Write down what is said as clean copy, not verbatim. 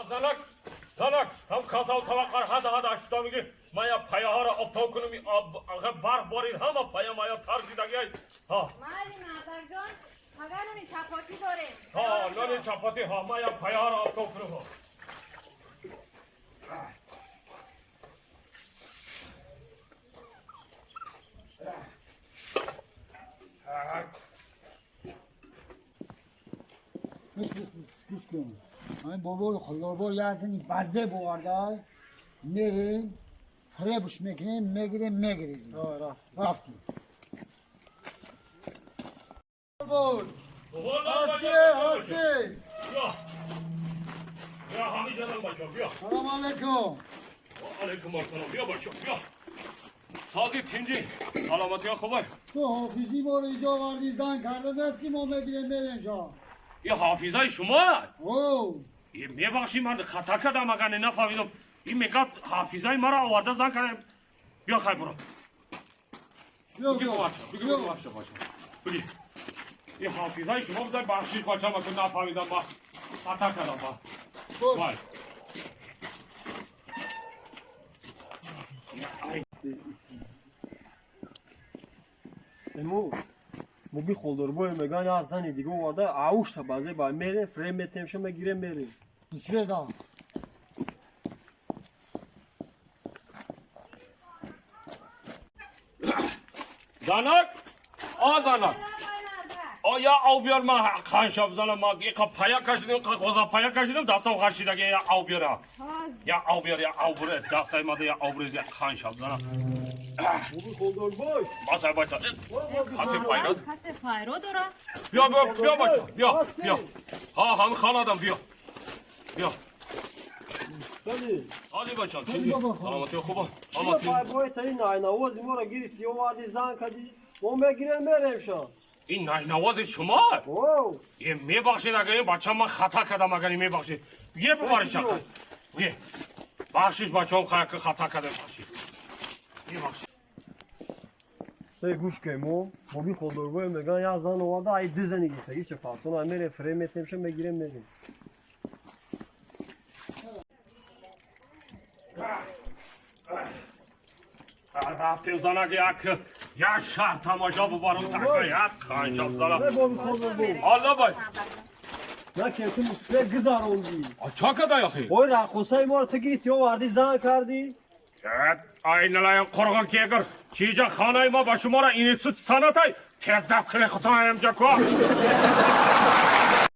Zanak, zanak. Tam kazal tavaklar hada açtı mı ki? Maya payahara aptal mi bar borid hama paya maya tarzi da gel. Ha. Mali Nazarjon, Haganami chapati dore. Ha, nani chapati ha maya payahara aptal ha. گوش کن همین بابا خلابار یعنی بزه بوارده میرین خرابش میکنیم میگیریم رفتیم بود هستی Ya Hamid canım bacım ya. سلام علیکم Aleyküm assalam ya bacım ya. Sağ ikinci. Alamatı ya kubay. تو حافظی ما رو اینجا وردی زن کرده بستیم ما میگیریم میرین شا Ya hafizayı şuma. او Ne bakayım hadi kata kada magane ne favidim. İmekat hafizayı mara orada zan kadar. Ya kayborum. yok Bugün yok bu akşam. Bugün bu akşam bacım. Bugün. Ya hafizayı şuma da bahşiş başlamasın ne favidim bak. Kata kada bak. Dur. Vay. امو مو بی خودر بای مگانی از زنی دیگه وارده عوش تا بازه با میره فریم میتیمشون میگیریم میریم بسویدا Zanak. A zanak. O ya av biar ma kanşab zana ma ki paya kaşıdım koza paya kaşıdım dastam karşıdaki ya av biar ha. Ya av biar ya av bure dastaymadı ya av bure ya kanşab zana. مو بی خودر بای Basay başa. Hasip fayda. Kase fayro dora. Ya başa. Ya. Ha ham khanadan ya. Ya. بله Hadi başa. Şimdi. Selamet yok baba. شما پای بای تا این نه نوازی ما را گرفتی و وارده زن کردی ما میگیریم میریم شان این nay navazı şuma. او Ye me bakşı da gelin başama hata kada magani me bakşı. Ye bu var şaka. Ye. Bakşış başım kayakı hata kada bakşı. Ye bakşı. ای گوش که مو بی خودر بای مگانی از زن وارده ای دیزنی گیفته هیچ فاصله میره فریم میتیمشون میگیریم میریم Raftim sana ki ya şah tamaşa bu barın takı ya kanşap sana. نه با بی خودر بای Allah bay. نه که تو مسکره گذاروندی Çaka da yakı. وای رقصای ما رو تو گرفتی و وارده زن کردی Evet aynalayın korgan kegir. Çiğce khanayma başımara initsit sanatay. Tezdaf kile kutanayım jako.